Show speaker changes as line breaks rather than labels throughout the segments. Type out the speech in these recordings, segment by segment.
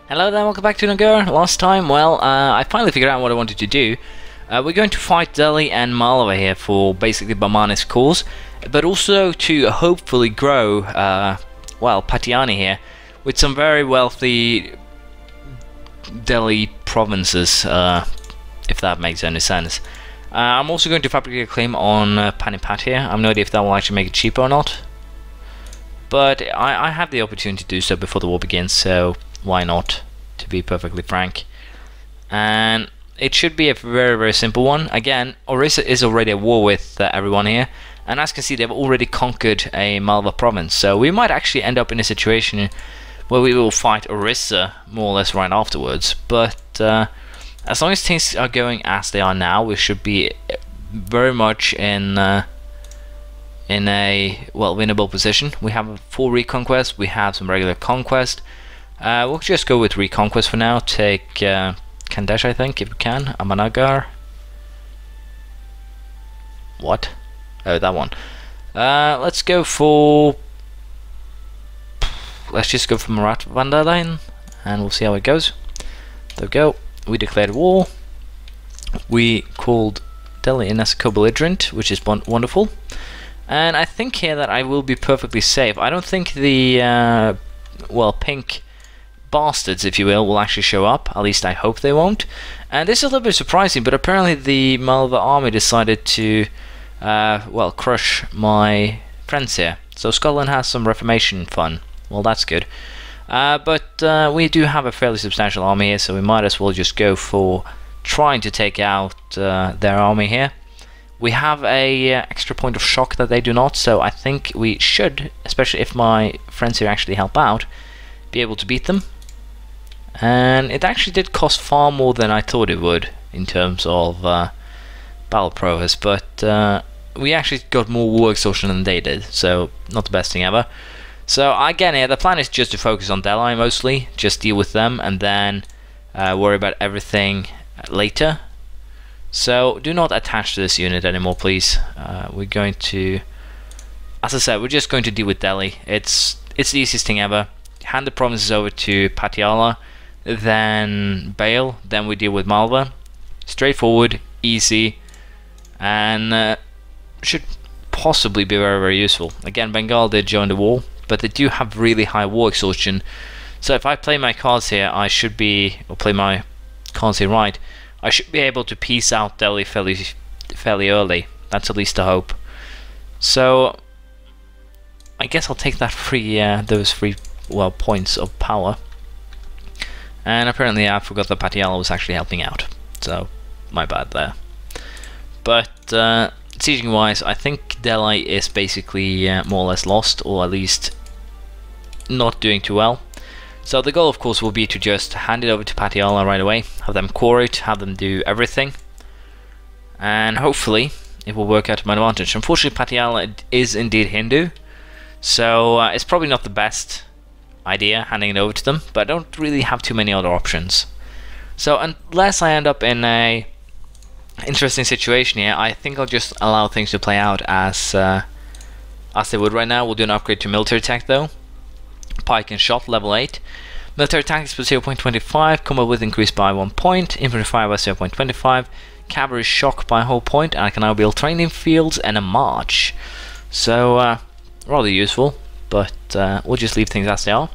Hello there, welcome back to Nagaur. Last time, well, I finally figured out what I wanted to do. We're going to fight Delhi and Malwa here for basically Bahmani's cause, but also to hopefully grow, well, Patiani here, with some very wealthy Delhi provinces, if that makes any sense. I'm also going to fabricate a claim on Panipat here. I have no idea if that will actually make it cheaper or not, but I have the opportunity to do so before the war begins, so why not, to be perfectly frank. And it should be a very simple one. Again, Orissa is already at war with everyone here, and as you can see, they've already conquered a Malwa province, so we might actually end up in a situation where we will fight Orissa more or less right afterwards. But as long as things are going as they are now, we should be very much in a well, winnable position. We have a full reconquest, we have some regular conquest. We'll just go with reconquest for now. Take Kandesh, I think, if we can. Amanagar. What? Oh, that one. Let's go for... Let's just go for Marat Vandalain, and we'll see how it goes. There we go. We declared war. We called Delhi in as a co-belligerent, which is wonderful. And I think here that I will be perfectly safe. I don't think the, well, pink bastards, if you will actually show up. At least I hope they won't. And this is a little bit surprising, but apparently the Malwa army decided to well, crush my friends here. So Scotland has some Reformation fun. Well, that's good. But we do have a fairly substantial army here, so we might as well just go for trying to take out their army here. We have a extra point of shock that they do not, so I think we should, especially if my friends here actually help out, be able to beat them. And it actually did cost far more than I thought it would in terms of battle prowess, but we actually got more war exhaustion than they did, so not the best thing ever. So again, here the plan is just to focus on Delhi mostly, just deal with them and then worry about everything later. So do not attach to this unit anymore, please. We're going to, as I said, we're just going to deal with Delhi. It's the easiest thing ever. Hand the provinces over to Patiala, then Bale, then we deal with Malwa. Straightforward, easy, and should possibly be very useful. Again, Bengal did join the war, but they do have really high war exhaustion. So if I play my cards here, I should be, or play my cards here right, I should be able to piece out Delhi fairly early. That's at least the hope. So I guess I'll take that those free, well, points of power. And apparently I forgot that Patiala was actually helping out, so my bad there. But sieging wise, I think Delhi is basically more or less lost, or at least not doing too well. So the goal, of course, will be to just hand it over to Patiala right away, have them core it, have them do everything, and hopefully it will work out to my advantage. Unfortunately, Patiala is indeed Hindu, so it's probably not the best idea handing it over to them, but I don't really have too many other options. So unless I end up in a interesting situation here, I think I'll just allow things to play out as they would right now. We'll do an upgrade to military tech though. Pike and shot level 8. Military tactics was 0.25, combat width increased by 1 point, infantry fire by 0.25, cavalry shock by a whole point, and I can now build training fields and a march. So rather useful, but we'll just leave things as they are.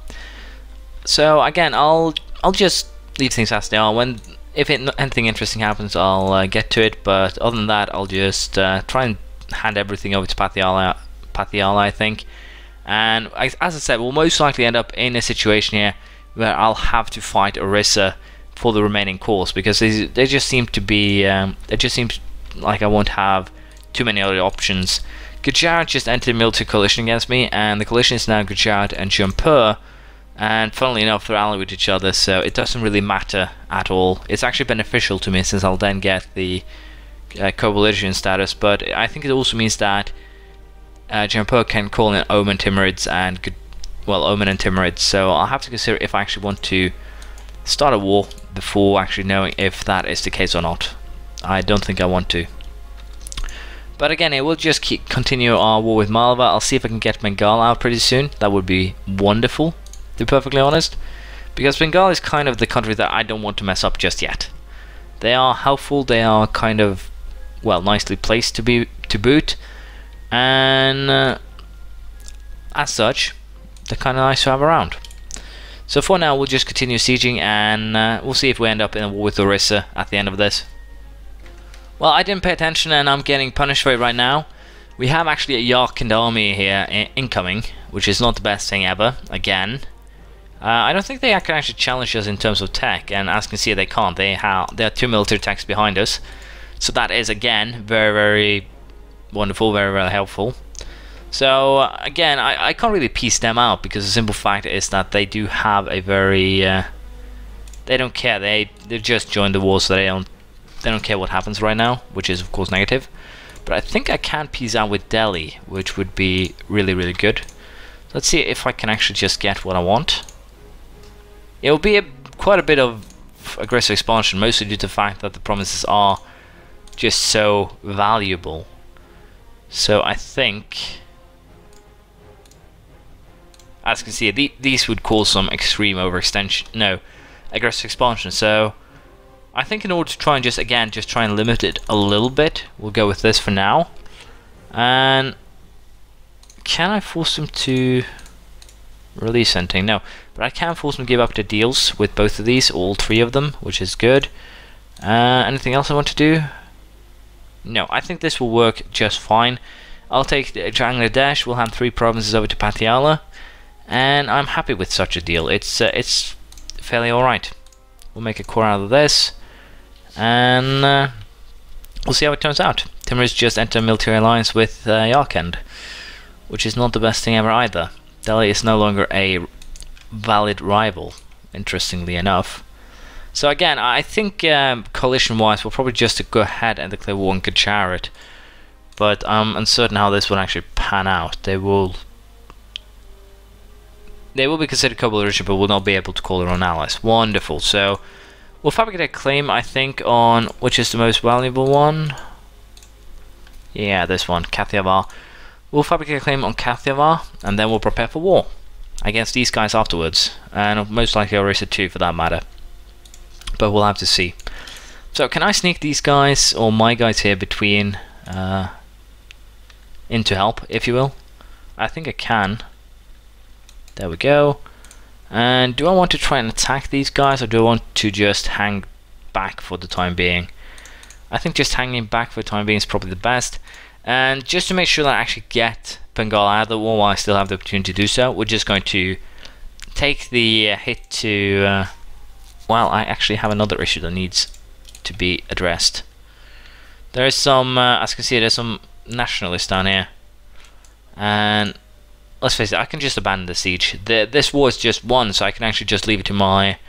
So again, I'll just leave things as they are. If anything interesting happens, I'll get to it, but other than that, I'll just try and hand everything over to Patiala, I think. And as I said, we'll most likely end up in a situation here where I'll have to fight Orissa for the remaining course, because they just seem to be, it just seems like I won't have too many other options. Gujarat just entered a military coalition against me, and the coalition is now Gujarat and Jampur, and funnily enough they're allied with each other, so it doesn't really matter at all. It's actually beneficial to me, since I'll then get the co-belligerent status, but I think it also means that Jampur can call in Oman Timurids and, well, Oman and Timurids, so I'll have to consider if I actually want to start a war before actually knowing if that is the case or not. I don't think I want to. But again, it will just continue our war with Malwa. I'll see if I can get Bengal out pretty soon. That would be wonderful, to be perfectly honest. because Bengal is kind of the country that I don't want to mess up just yet. They are helpful, they are kind of, well, nicely placed to boot, and as such, they're kind of nice to have around. So for now, we'll just continue sieging, and we'll see if we end up in a war with Orissa at the end of this. Well, I didn't pay attention, and I'm getting punished for it right now. We have actually a Yarkand army here incoming, which is not the best thing ever, again. I don't think they can actually challenge us in terms of tech, and as you can see, they can't. There are 2 military techs behind us. So that is, again, very, very wonderful, very, very helpful. So, again, I can't really piece them out, because the simple fact is that they do have a very... they don't care. They've just joined the war, so they don't care what happens right now, which is, of course, negative. But I think I can piece out with Delhi, which would be really, really good. Let's see if I can actually just get what I want. It will be quite a bit of aggressive expansion, mostly due to the fact that the provinces are just so valuable. So I think, as you can see, these would cause some extreme overextension, no, aggressive expansion. So I think in order to try and just try and limit it a little bit, we'll go with this for now. And can I force them to release anything? No, but I can force them to give up their deals with both of these, all 3 of them, which is good. Anything else I want to do? No, I think this will work just fine. I'll take Bangladesh. We'll hand 3 provinces over to Patiala, and I'm happy with such a deal. It's fairly alright. We'll make a core out of this, and we'll see how it turns out. Timur's just entered a military alliance with Yarkand, which is not the best thing ever either. Delhi is no longer a valid rival, interestingly enough. So again, I think coalition-wise, we'll probably just go ahead and declare war on Gujarat, but I'm uncertain how this will actually pan out. They will be considered coalition, but will not be able to call their own allies. Wonderful. So we'll fabricate a claim, I think, on which is the most valuable one. Yeah, this one, Kathiawar. We'll fabricate a claim on Kathiawar, and then we'll prepare for war against these guys afterwards, and most likely Orissa too, for that matter. But we'll have to see. So can I sneak these guys, or my guys here, between into help, if you will? I think I can. There we go. And do I want to try and attack these guys, or do I want to just hang back for the time being? I think just hanging back for the time being is probably the best. And just to make sure that I actually get Bengal out of the war while I still have the opportunity to do so, we're just going to take the hit to... well, I actually have another issue that needs to be addressed. There is some, as you can see, there's some nationalists down here. And let's face it, I can just abandon the siege. This war is just won, so I can actually just leave it to my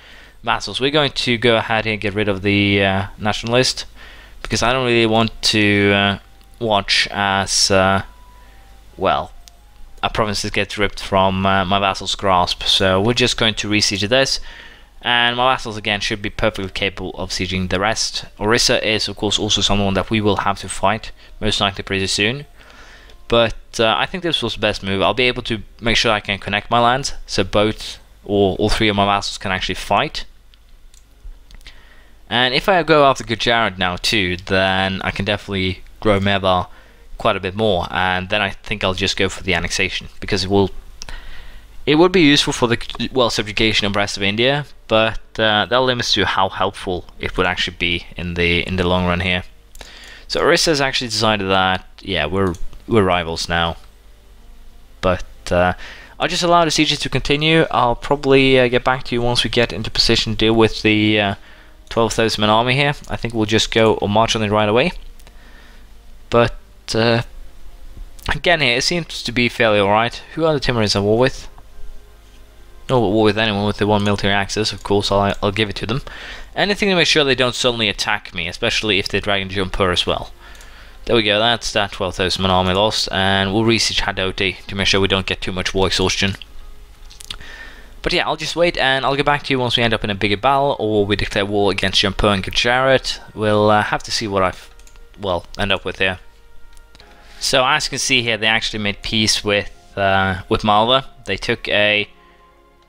vassals. We're going to go ahead and get rid of the nationalist, because I don't really want to watch as, well, our provinces get ripped from my vassals' grasp. So we're just going to re-siege this, and my vassals again should be perfectly capable of sieging the rest. Orissa is of course also someone that we will have to fight, most likely pretty soon. But I think this was the best move. I'll be able to make sure I can connect my lands, so both or all 3 of my vassals can actually fight. And if I go after Gujarat now too, then I can definitely grow Mewar quite a bit more, and then I think I'll just go for the annexation, because it would be useful for the, well, subjugation of the rest of India, but that limits to how helpful it would actually be in the long run here. So Orissa has actually decided that, yeah, we're rivals now, but I'll just allow the sieges to continue. I'll probably get back to you once we get into position to deal with the 12,000 man army here. I think we'll just go or march on it right away. But again, here it seems to be fairly alright. Who are the Timurids at war with? No war with anyone with the 1 military axis, of course. I'll give it to them. Anything to make sure they don't suddenly attack me, especially if they drag in Jampur as well. There we go, that's that 12,000 man army lost, and we'll re-siege Hadoti to make sure we don't get too much war exhaustion. But yeah, I'll just wait, and I'll get back to you once we end up in a bigger battle, or we declare war against Jampur and Gujarat. We'll have to see what end up with here. So as you can see here, they actually made peace with Malwa. They took a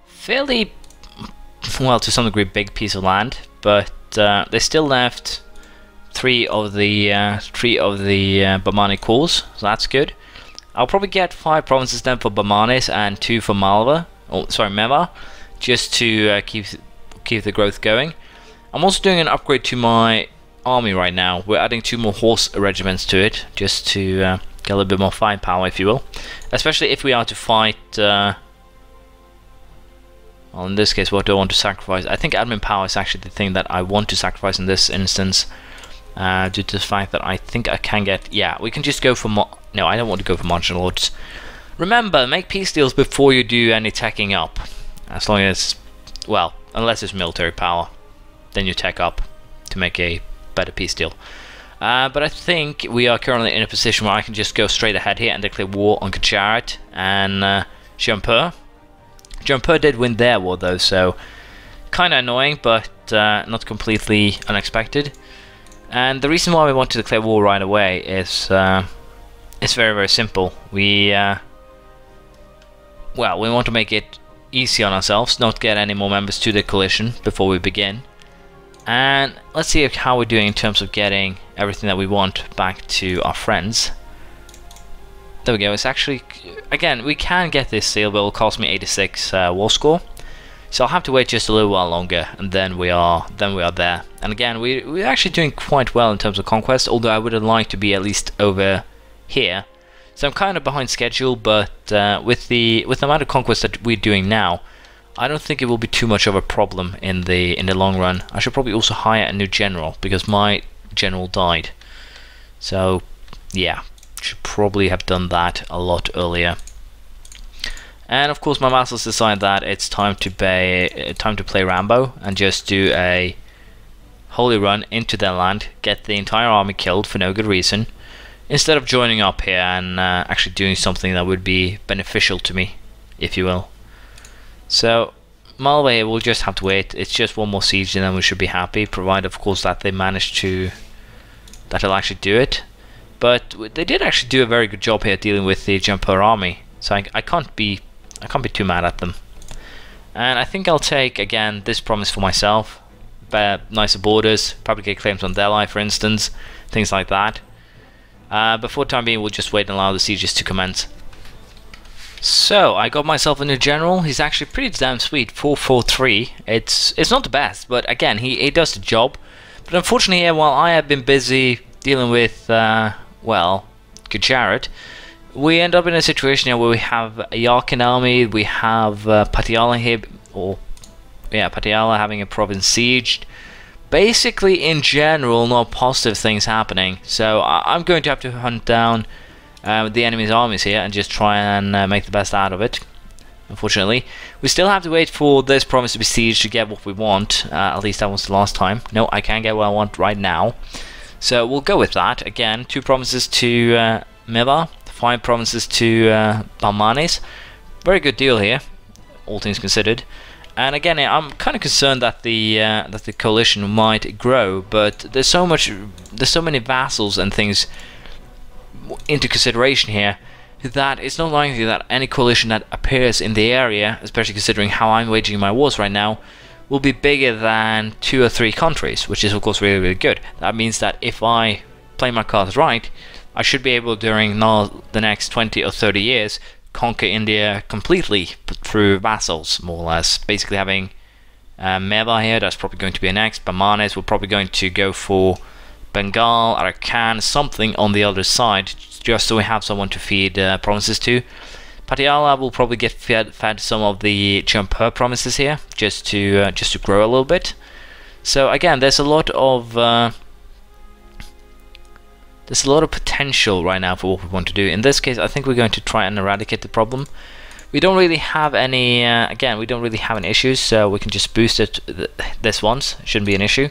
fairly well, to some degree, big piece of land, but they still left three of the Bamani cores, so that's good. I'll probably get 5 provinces then for Bamanis and 2 for Malva, oh sorry, Meva, just to keep the growth going. I'm also doing an upgrade to my army right now. We're adding 2 more horse regiments to it, just to get a little bit more firepower, if you will. Especially if we are to fight, well, in this case, what do I want to sacrifice? I think admin power is actually the thing that I want to sacrifice in this instance, due to the fact that I think I can get, yeah, we can just go for, no, I don't want to go for marginal lords. Remember, make peace deals before you do any teching up. As long as, well, unless it's military power, then you tech up to make a better peace deal. But I think we are currently in a position where I can just go straight ahead here and declare war on Gujarat and Jampur. Jampur did win their war though, so kind of annoying, but not completely unexpected. And the reason why we want to declare war right away is it's very, very simple. Well, we want to make it easy on ourselves, not get any more members to the coalition before we begin. And let's see how we're doing in terms of getting everything that we want back to our friends. There we go. It's actually, again, we can get this seal, but it will cost me 86 war score. So I'll have to wait just a little while longer, and then we are there. And again, we're actually doing quite well in terms of conquest, although I would have liked to be at least over here. So I'm kind of behind schedule, but with the amount of conquest that we're doing now, I don't think it will be too much of a problem in the long run. I should probably also hire a new general, because my general died. So yeah, should probably have done that a lot earlier. And of course my vassals decide that it's time to play Rambo and just do a holy run into their land, get the entire army killed for no good reason, instead of joining up here and actually doing something that would be beneficial to me, if you will. So Malwa will just have to wait. It's just one more siege and then we should be happy, provided of course that they manage to, that he'll actually do it. But they did actually do a very good job here dealing with the Jampur army, so I can't be too mad at them. And I think I'll take again this promise for myself, nicer borders, public claims on Delhi for instance, things like that. But for the time being we'll just wait and allow the sieges to commence. So I got myself a new general. He's actually pretty damn sweet, 443. It's not the best, but again he does the job. But unfortunately here, while I have been busy dealing with well, Gujarat, we end up in a situation here where we have a Yarkand army, we have Patiala here, or yeah, Patiala having a province sieged. Basically in general not positive things happening, so I'm going to have to hunt down the enemy's armies here and just try and make the best out of it. Unfortunately, we still have to wait for this province to be sieged to get what we want. At least that was the last time. No, I can get what I want right now. So we'll go with that. Again, 2 provinces to Meva, 5 provinces to Balmanis. Very good deal here, all things considered. And again, I'm kind of concerned that the coalition might grow, but there's so many vassals and things into consideration here that it's not likely that any coalition that appears in the area, especially considering how I'm waging my wars right now, will be bigger than 2 or 3 countries, which is of course really, really good. That means that if I play my cards right, I should be able during the next 20 or 30 years conquer India completely through vassals, more or less. Basically having Meva here, that's probably going to be next. Bamanes, we're probably going to go for Bengal, Arakan, something on the other side, just so we have someone to feed provinces to. Patiala will probably get fed some of the Jampur provinces here, just to grow a little bit. So again, there's a lot of potential right now for what we want to do. In this case, I think we're going to try and eradicate the problem. We don't really have any, again, we don't really have any issues, so we can just boost it this once. It shouldn't be an issue.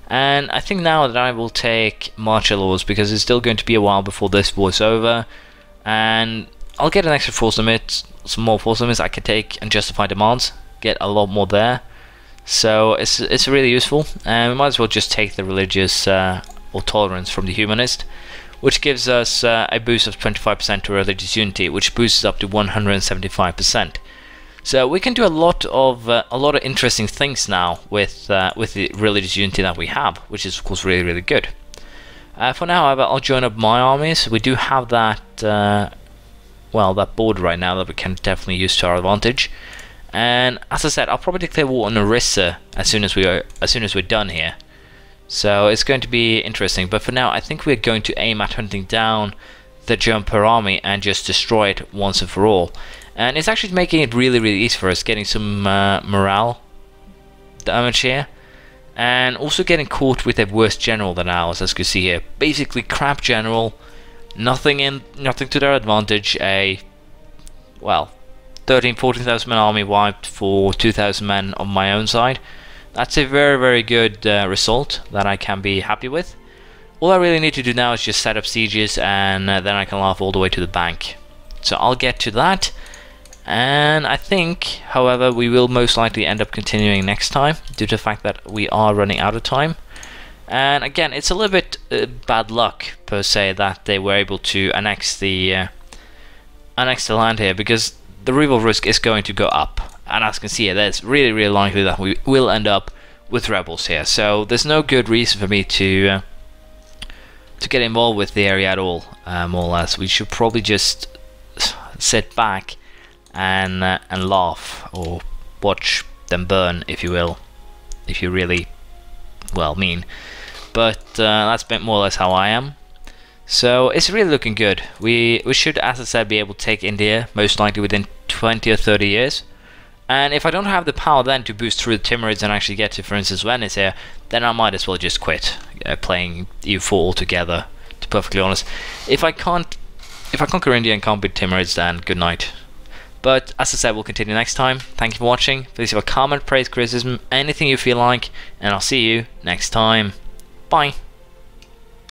And I think now that I will take martial laws, because it's still going to be a while before this war is over, and I'll get an extra force limit, some more force limits I can take and justify demands, get a lot more there. So it's really useful, and we might as well just take the religious or tolerance from the humanist, which gives us a boost of 25% to religious unity, which boosts up to 175%. So we can do a lot of interesting things now with the religious unity that we have, which is of course really, really good. For now, however, I'll join up my armies. We do have that well, that border right now that we can definitely use to our advantage. And as I said, I'll probably declare war on Orissa as soon as we're done here. So it's going to be interesting. But for now, I think we're going to aim at hunting down the Jampur army and just destroy it once and for all. And it's actually making it really, really easy for us, getting some morale damage here. And also getting caught with a worse general than ours, as you can see here. Basically crap general, nothing to their advantage. Well, 14,000 men army wiped for 2,000 men on my own side. That's a very, very good result that I can be happy with. All I really need to do now is just set up sieges, and then I can laugh all the way to the bank. So I'll get to that. And I think, however, we will most likely end up continuing next time, due to the fact that we are running out of time. And again, it's a little bit bad luck, per se, that they were able to annex the land here, because the revolt risk is going to go up, and as you can see here, there's really, really likely that we will end up with rebels here. So there's no good reason for me to get involved with the area at all. More or less, we should probably just sit back and laugh, or watch them burn, if you will, if you really, well, mean. But that's more or less how I am. So it's really looking good. We should, as I said, be able to take India most likely within 20 or 30 years. And if I don't have the power then to boost through the Timurids and actually get to, for instance, Venice here, then I might as well just quit playing EU4 altogether, to be perfectly honest. If I conquer India and can't beat Timurids, then good night. But as I said, we'll continue next time. Thank you for watching. Please leave a comment, praise, criticism, anything you feel like, and I'll see you next time. Bye.